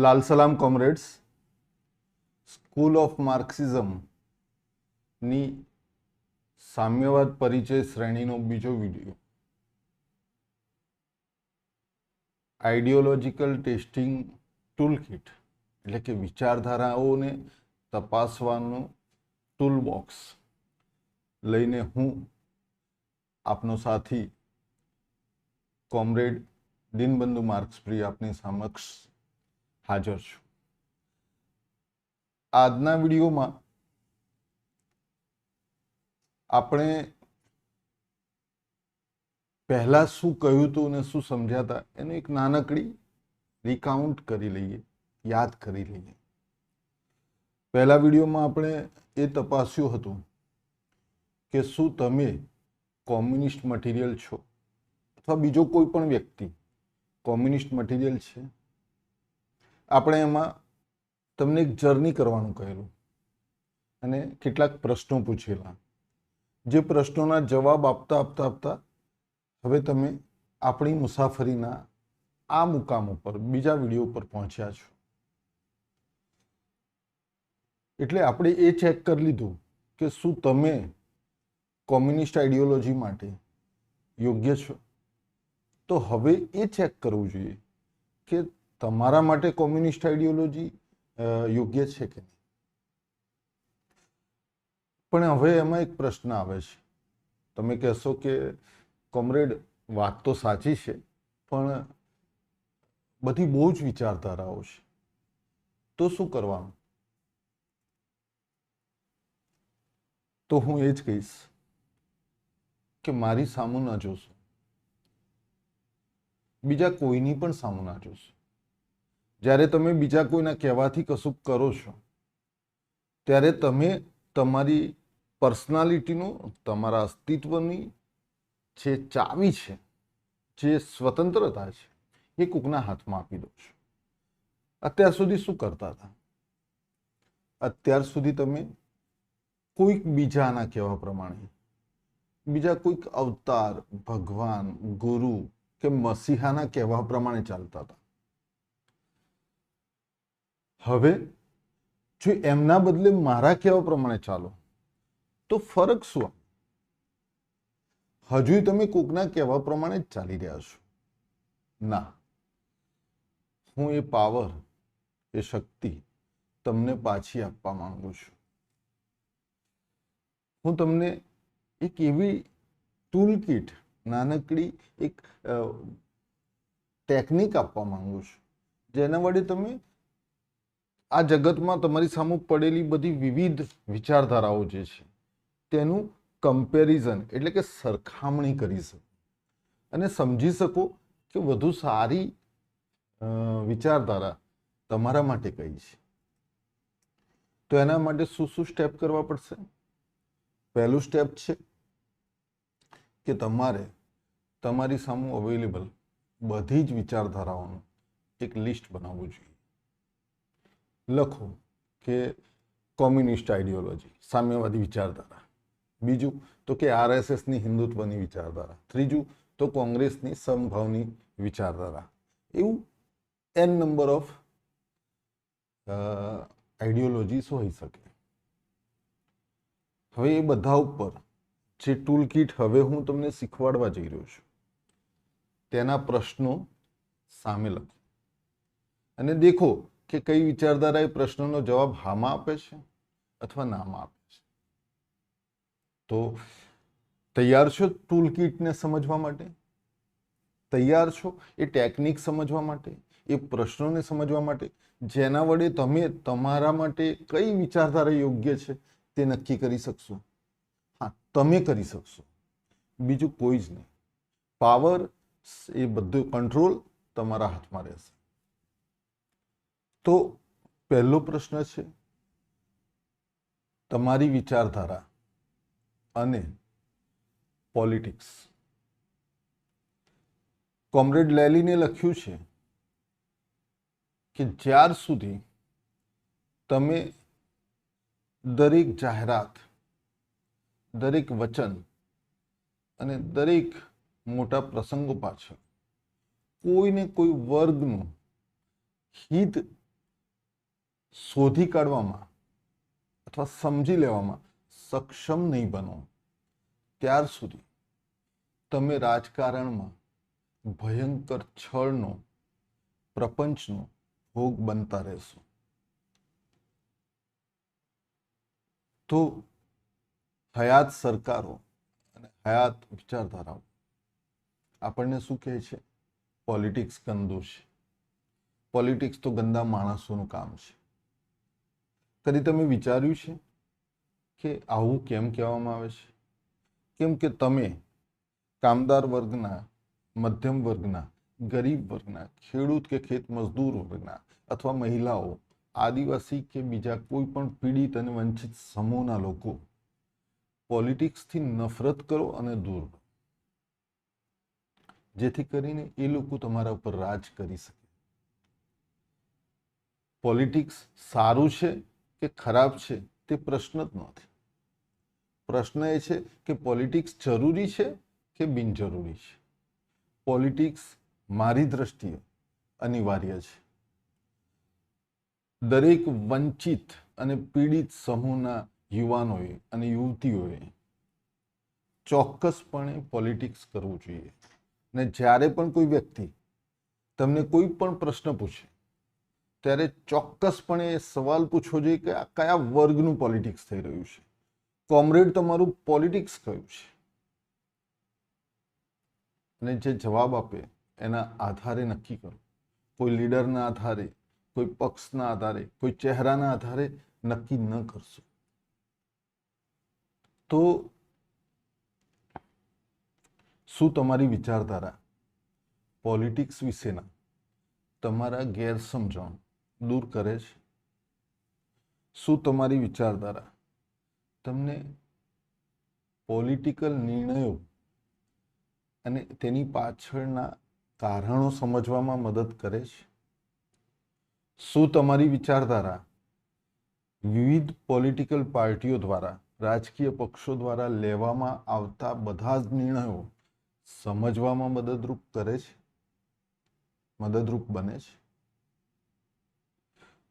લાલ સલામ કોમરેડ્સ, school of માર્ક્સિઝમ ની સામ્યવાદ પરિચય શ્રેણીનો બીજો વિડીયો. આઈડિયોલોજીકલ ટેસ્ટિંગ ટૂલકિટ એટલે કે વિચારધારાઓને તપાસવાનું ટૂલ બોક્સ લઈને હું આપનો સાથી કોમરેડ દીનબંધુ માર્ક્સપ્રિય આપની સમક્ષ હાજર છું. આજના વિડીયોમાં આપણે પહેલા શું કહ્યું હતું અને શું સમજ્યા હતા એનું એક નાનકડી રિકાઉન્ટ કરી લઈએ, યાદ કરી લઈએ. પહેલા વિડીયોમાં આપણે એ તપાસ્યું હતું કે શું તમે કોમ્યુનિસ્ટ મટીરિયલ છો અથવા બીજો કોઈ પણ વ્યક્તિ કોમ્યુનિસ્ટ મટીરિયલ છે. આપણે એમાં તમને એક જર્ની કરવાનું કહેલું અને કેટલાક પ્રશ્નો પૂછેલા. જે પ્રશ્નોના જવાબ આપતા આપતા આપતા હવે તમે આપણી મુસાફરીના આ મુકામ ઉપર બીજા વિડીયો ઉપર પહોંચ્યા છો. એટલે આપણે એ ચેક કરી લીધું કે શું તમે કોમ્યુનિસ્ટ આઈડિયોલોજી માટે યોગ્ય છો. તો હવે એ ચેક કરવું જોઈએ કે તમારા માટે કોમ્યુનિસ્ટ આઈડિયોલોજી યોગ્ય છે કે નહીં. પણ હવે એમાં એક પ્રશ્ન આવે છે. તમે કહેશો કે કોમરેડ વાત તો સાચી છે પણ બધી બહુ જ વિચારધારાઓ છે, તો શું કરવાનું? તો હું એ જ કહીશ કે મારી સામું ના જોશો, બીજા કોઈની પણ સામું ના જોશો. જ્યારે તમે બીજા કોઈના કહેવાથી કશું કરો છો ત્યારે તમે તમારી પર્સનાલિટીનું, તમારા અસ્તિત્વની જે ચાવી છે, જે સ્વતંત્રતા છે, એ કોકના હાથમાં આપી દો છો. અત્યાર સુધી શું કરતા હતા? અત્યાર સુધી તમે કોઈક બીજાના કહેવા પ્રમાણે, બીજા કોઈક અવતાર, ભગવાન, ગુરુ કે મસીહાના કહેવા પ્રમાણે ચાલતા હતા. હવે જો એમના બદલે મારા કહેવા પ્રમાણે ચાલો તો ફરક શું? હજુ તમે કોકના કહેવા પ્રમાણે જ ચાલી રહ્યા છો. ના, હું એ પાવર, એ શક્તિ તમને પાછી આપવા માંગુ છું. હું તમને એક એવી ટૂલ કિટ, નાનકડી એક ટેકનિક આપવા માંગુ છું જેના વડે તમે આ જગતમાં તમારી સામે પડેલી બધી વિવિધ વિચારધારાઓ જે છે તેનું કમ્પેરિઝન એટલે કે સરખામણી કરી શકો અને સમજી શકો કે વધુ સારી વિચારધારા તમારા માટે કઈ છે. તો એના માટે શું શું સ્ટેપ કરવા પડશે? પહેલું સ્ટેપ છે કે તમારે તમારી સામે અવેલેબલ બધી જ વિચારધારાઓનું એક લિસ્ટ બનાવવું જોઈએ. લખો કે કોમ્યુનિસ્ટ આઈડિયોલોજી, સામ્યવાદી વિચારધારા. બીજું તો કે આરએસએસની હિન્દુત્વની વિચારધારા. ત્રીજું તો કોંગ્રેસની સમભાવની વિચારધારા. એવું એન નંબર ઓફ આઈડિયોલોજીસ હોઈ શકે. હવે એ બધા ઉપર જે ટૂલ કિટ હવે હું તમને શીખવાડવા જઈ રહ્યો છું તેના પ્રશ્નો સામે લખો અને દેખો કે કઈ વિચારધારા એ પ્રશ્નનો જવાબ હામાં આપે છે અથવા નામાં આપે છે. તો તૈયાર છો ટૂલ કિટને સમજવા માટે? તૈયાર છો એ ટેકનિક સમજવા માટે, એ પ્રશ્નોને સમજવા માટે જેના વડે તમે તમારા માટે કઈ વિચારધારા યોગ્ય છે તે નક્કી કરી શકશો? હા, તમે કરી શકશો, બીજું કોઈ જ નહીં. પાવર, એ બધું કંટ્રોલ તમારા હાથમાં રહેશે. તો પહેલો પ્રશ્ન છે તમારી વિચારધારા અને પોલિટિક્સ. કોમરેડ લેલીને લખ્યું છે કે જ્યાર સુધી તમે દરેક જાહેરાત, દરેક વચન અને દરેક મોટા પ્રસંગો પાછળ કોઈને કોઈ વર્ગનું હિત શોધી કાઢવામાં અથવા સમજી લેવામાં સક્ષમ નહીં બનો ત્યાર સુધી તમે રાજકારણમાં ભયંકર છળનો, પ્રપંચનો ભોગ બનતા રહેશો. તો હયાત સરકારો અને હયાત વિચારધારાઓ આપણને શું કહે છે? પોલિટિક્સ ગંદુ છે, પોલિટિક્સ તો ગંદા માણસોનું કામ છે. કદી તમે વિચાર્યું છે કે આવું કેમ કહેવામાં આવે છે? કેમ કે તમે કામદાર વર્ગના, મધ્યમ વર્ગના, ગરીબ વર્ગના, ખેડૂત કે ખેત મજદૂર વર્ગના અથવા મહિલાઓ, આદિવાસી કે બીજા કોઈ પણ પીડિત અને વંચિત સમૂહના લોકો પોલિટિક્સથી નફરત કરો અને દૂર રહો, જેથી કરીને એ લોકો તમારા ઉપર રાજ કરી શકે. પોલિટિક્સ સારું છે કે ખરાબ છે તે પ્રશ્ન જ નથી. પ્રશ્ન એ છે કે પોલિટિક્સ જરૂરી છે કે બિનજરૂરી છે. પોલિટિક્સ મારી દ્રષ્ટિએ અનિવાર્ય છે. દરેક વંચિત અને પીડિત સમૂહના યુવાનોએ અને યુવતીઓએ ચોક્કસપણે પોલિટિક્સ કરવું જોઈએ. ને જ્યારે પણ કોઈ વ્યક્તિ તમને કોઈ પણ પ્રશ્ન પૂછે ત્યારે ચોક્કસપણે એ સવાલ પૂછવો જોઈએ કે આ કયા વર્ગનું પોલિટિક્સ થઈ રહ્યું છે, કોમરેડ તમારું પોલિટિક્સ કયું છે? અને જે જવાબ આપે એના આધારે નક્કી કરો. કોઈ લીડરના આધારે, કોઈ પક્ષના આધારે, કોઈ ચહેરાના આધારે નક્કી ન કરશો. તો શું તમારી વિચારધારા પોલિટિક્સ વિશેના તમારા ગેરસમજણ દૂર કરે છે? શું તમારી વિચારધારા તમને પોલિટિકલ નિર્ણયો અને તેની પાછળના કારણો સમજવામાં મદદ કરે છે? શું તમારી વિચારધારા વિવિધ પોલિટિકલ પાર્ટીઓ દ્વારા, રાજકીય પક્ષો દ્વારા લેવામાં આવતા બધા જ નિર્ણયો સમજવામાં મદદરૂપ કરે છે, મદદરૂપ બને છે?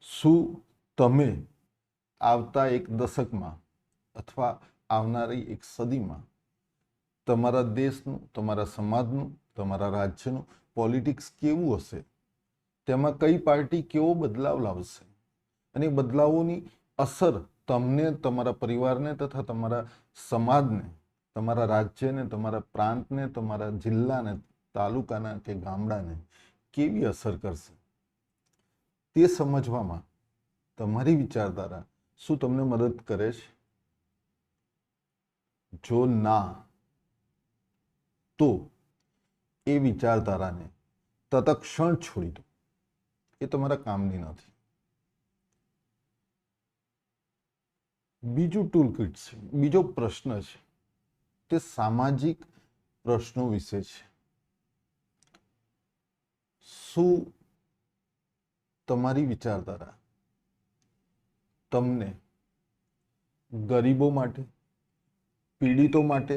શું તમે આવતા એક દશકમાં અથવા આવનારી એક સદીમાં તમારા દેશનું, તમારા સમાજનું, તમારા રાજ્યનું પોલિટિક્સ કેવું હશે, તેમાં કઈ પાર્ટી કેવો બદલાવ લાવશે અને બદલાવોની અસર તમને, તમારા પરિવારને તથા તમારા સમાજને, તમારા રાજ્યને, તમારા પ્રાંતને, તમારા જિલ્લાને, તાલુકાના કે ગામડાને કેવી અસર કરશે તે સમજવામાં તમારી વિચારધારા શું તમને મદદ કરે છે? જો ના, તો એ વિચારધારાને તત્ક્ષણ છોડી દો. એ તમારા કામની નથી. બીજું ટૂલકીટ છે, બીજો પ્રશ્ન છે, તે સામાજિક પ્રશ્નો વિશે છે. શું તમારી વિચારધારા તમને ગરીબો માટે, પીડિતો માટે,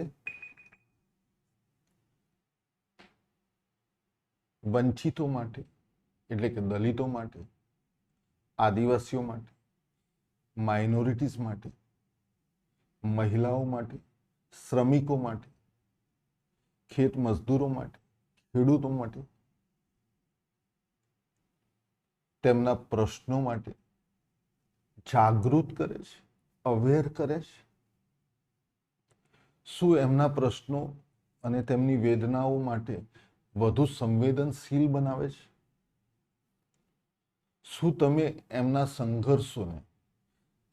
વંચિતો માટે એટલે કે દલિતો માટે, આદિવાસીઓ માટે, માઇનોરિટીઝ માટે, મહિલાઓ માટે, શ્રમિકો માટે, ખેત મજદૂરો માટે, ખેડૂતો માટે, તેમના પ્રશ્નો માટે જાગૃત કરે છે, અવેર કરે છે? શું એમના પ્રશ્નો અને તેમની વેદનાઓ માટે વધુ સંવેદનશીલ બનાવે છે? શું તમે એમના સંઘર્ષોને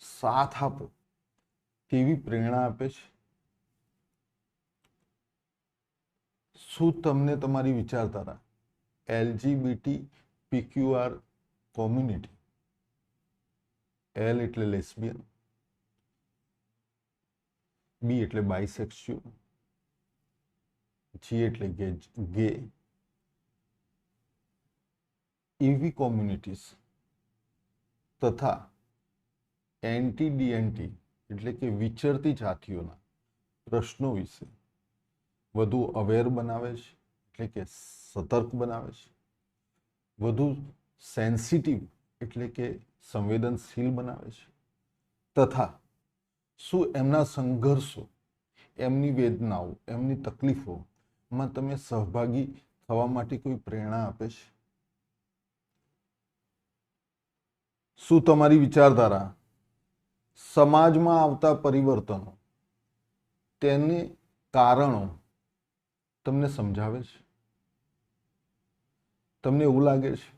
સાથ આપો તેવી પ્રેરણા આપે છે? શું તમને તમારી વિચારધારા LGBT PQR કોમ્યુનિટી, L એટલે લેસ્બિયન, B એટલે બાયસેક્સ્યુઅલ, G એટલે ગે, એવી કોમ્યુનિટીઝ તથા NT-DNT એટલે કે વિચરતી જાતિઓના પ્રશ્નો વિશે વધુ અવેર બનાવે છે, એટલે કે સતર્ક બનાવે છે, વધુ સેન્સિટિવ એટલે કે સંવેદનશીલ બનાવે છે? તથા શું એમના સંઘર્ષો, એમની વેદનાઓ, એમની તકલીફોમાં તમે સહભાગી થવા માટે કોઈ પ્રેરણા આપે છે? શું તમારી વિચારધારા સમાજમાં આવતા પરિવર્તનો, તેને કારણો તમને સમજાવે છે? તમને એવું લાગે છે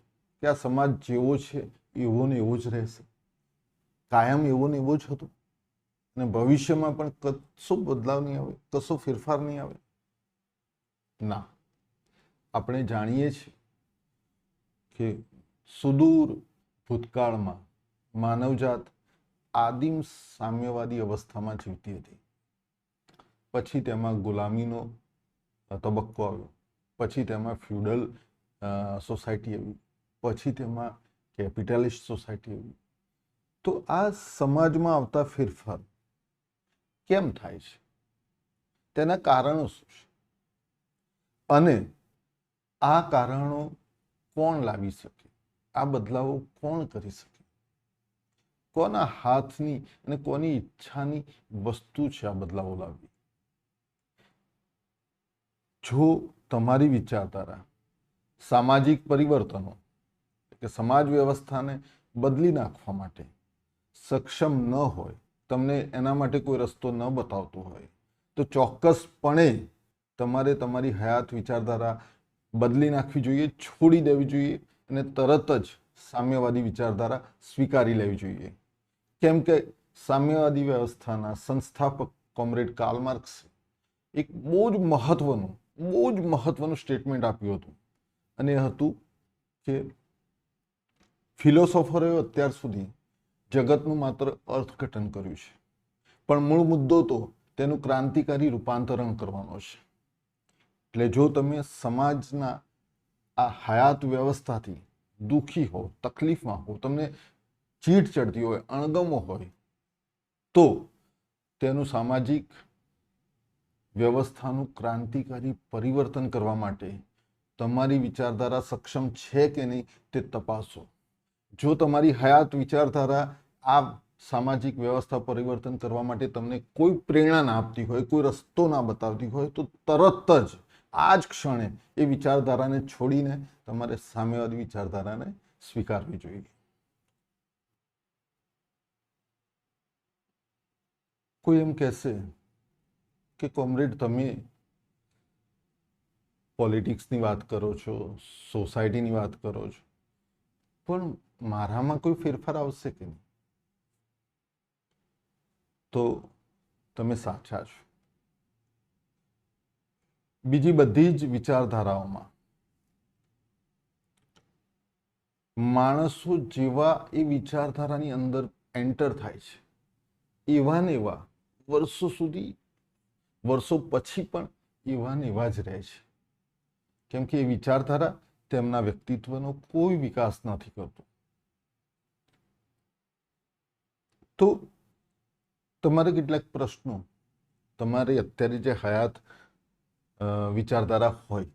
કે આ સમાજ જેવો છે એવો ને એવો જ રહેશે, કાયમ એવો ને એવો જ હતો અને ભવિષ્યમાં પણ કશો બદલાવ નહીં આવે, કશો ફેરફાર નહીં આવે? ના, આપણે જાણીએ છીએ કે સુદૂર ભૂતકાળમાં માનવજાત આદિમ સામ્યવાદી અવસ્થામાં જીવતી હતી. પછી તેમાં ગુલામીનો તબક્કો આવ્યો, પછી તેમાં ફ્યુડલ સોસાયટી આવી, પછી તેમાં કેપિટાલિસ્ટ સોસાયટી આવી. તો આ સમાજમાં આવતા ફેરફાર કેમ થાય છે? તેના કારણો શું છે? અને આ કારણો કોણ લાવી શકે? આ બદલાવો કોણ કરી શકે? કોના હાથની અને કોની ઈચ્છાની વસ્તુ છે આ બદલાવો લાવવી? જો તમારી વિચારધારા સામાજિક પરિવર્તનો કે સમાજ વ્યવસ્થાને બદલી નાખવા માટે સક્ષમ ન હોય, તમને એના માટે કોઈ રસ્તો ન બતાવતો હોય, તો ચોક્કસપણે તમારે તમારી હયાત વિચારધારા બદલી નાખવી જોઈએ, છોડી દેવી જોઈએ અને તરત જ સામ્યવાદી વિચારધારા સ્વીકારી લેવી જોઈએ. કેમ કે સામ્યવાદી વ્યવસ્થાના સંસ્થાપક કોમરેડ કાર્લ માર્ક્સે એક બહુ જ મહત્વનું સ્ટેટમેન્ટ આપ્યું હતું, અને એ હતું કે ફિલોસોફરોએ અત્યાર સુધી જગતનું માત્ર અર્થઘટન કર્યું છે, પણ મૂળ મુદ્દો તો તેનું ક્રાંતિકારી રૂપાંતરણ કરવાનો છે. એટલે જો તમે સમાજના આ હયાત વ્યવસ્થાથી દુઃખી હો, તકલીફમાં હો, તમને ચીડ ચડતી હોય, અણગમો હોય, તો તેનું સામાજિક વ્યવસ્થાનું ક્રાંતિકારી પરિવર્તન કરવા માટે તમારી વિચારધારા સક્ષમ છે કે નહીં તે તપાસો. જો તમારી હયાત વિચારધારા આ સામાજિક વ્યવસ્થા પરિવર્તન કરવા માટે તમને કોઈ પ્રેરણા ના આપતી હોય, કોઈ રસ્તો ના બતાવતી હોય, તો તરત જ આ જ ક્ષણે એ વિચારધારાને છોડીને તમારે સામ્યવાદી વિચારધારાને સ્વીકારવી જોઈએ. કોઈ એમ કહેશે કે કોમરેડ, તમે પોલિટિક્સની વાત કરો છો, સોસાયટીની વાત કરો છો, પણ મારામાં કોઈ ફેરફાર આવશે કે નહીં? તો તમે સાચા છો. બીજી બધી જ વિચારધારાઓમાં માણસો જેવા એ વિચારધારાની અંદર એન્ટર થાય છે, એવા ને એવા વર્ષો સુધી, વર્ષો પછી પણ એવા ને એવા જ રહે છે. કેમ કે એ વિચારધારા તેમના વ્યક્તિત્વનો કોઈ વિકાસ નથી કરતો. તો તમારે કેટલાક પ્રશ્નો તમારે અત્યારે જે હયાત વિચારધારા હોય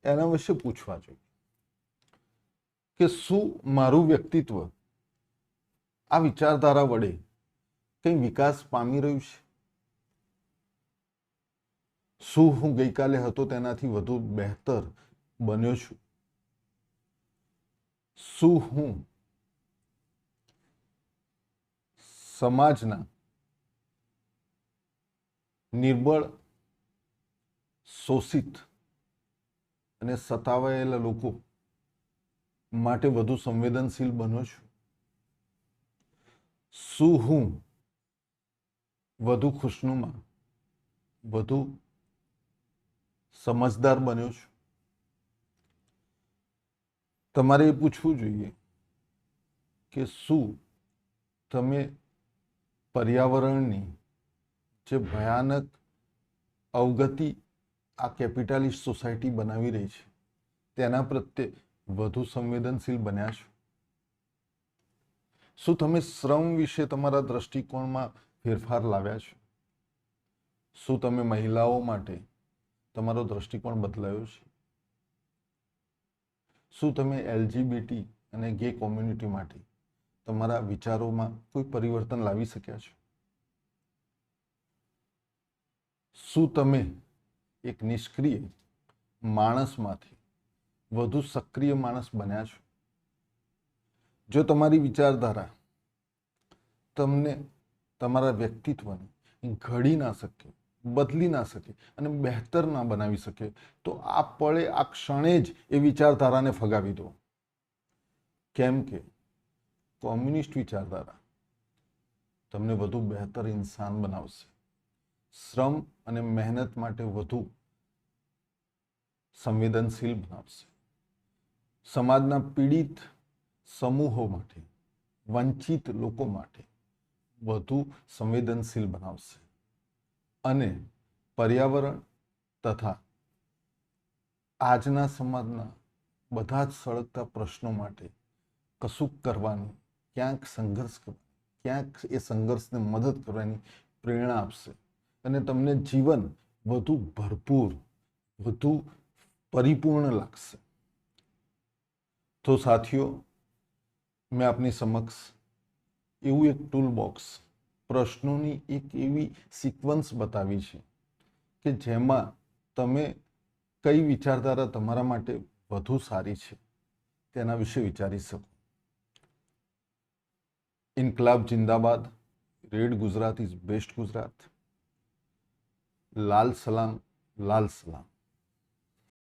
એના વિશે પૂછવા જોઈએ કે શું મારું વ્યક્તિત્વ આ વિચારધારા વડે કંઈ વિકાસ પામી રહ્યું છે? શું હું ગઈકાલે હતો તેનાથી વધુ બહેતર બન્યો છું? શું હું સમાજના નિર્બળ, શોષિત અને સતાવાયેલા લોકો માટે વધુ સંવેદનશીલ બન્યો છું? શું હું વધુ ખુશનુમા, વધુ સમજદાર બન્યો છું? તમારે એ પૂછવું જોઈએ કે શું તમે પર્યાવરણની જે ભયાનક અવગતિ આ કેપિટાલિસ્ટ સોસાયટી બનાવી રહી છે તેના પ્રત્યે વધુ સંવેદનશીલ બન્યા છો? શું તમે શ્રમ વિશે તમારા દ્રષ્ટિકોણમાં ફેરફાર લાવ્યા છો? શું તમે મહિલાઓ માટે તમારો દ્રષ્ટિકોણ બદલાયો છે? શું તમે એલજીબીટી અને ગે કોમ્યુનિટી માટે તમારા વિચારોમાં કોઈ પરિવર્તન લાવી શક્યા છો? શું તમે એક નિષ્ક્રિય માણસમાંથી વધુ સક્રિય માણસ બન્યા છો? જો તમારી વિચારધારા તમને તમારા વ્યક્તિત્વને ઘડી ના શકે, બદલી ના શકે અને બહેતર ના બનાવી શકે, તો આ પળે, આ ક્ષણે જ એ વિચારધારાને ફગાવી દો. કેમ કે કોમ્યુનિસ્ટ વિચારધારા તમને વધુ બહેતર ઇન્સાન બનાવશે, શ્રમ અને મહેનત માટે વધુ સંવેદનશીલ બનાવશે, સમાજના પીડિત સમૂહો માટે, વંચિત લોકો માટે વધુ સંવેદનશીલ બનાવશે અને પર્યાવરણ તથા આજના સમાજના બધા જ સળગતા પ્રશ્નો માટે કશુંક કરવાની, ક્યાંક સંઘર્ષ કરવાની, ક્યાંક એ સંઘર્ષને મદદ કરવાની પ્રેરણા આપશે અને તમને જીવન વધુ ભરપૂર, વધુ પરિપૂર્ણ લાગશે. તો સાથીઓ, મેં આપની સમક્ષ એવું એક ટૂલ બોક્સ, પ્રશ્નોની એક એવી સિક્વન્સ બતાવી છે કે જેમાં તમે કઈ વિચારધારા તમારા માટે વધુ સારી છે તેના વિશે વિચારી શકો. ઇન્કલાબ જિંદાબાદ, red Gujarat is best Gujarat, લાલ સલામ, લાલ સલામ.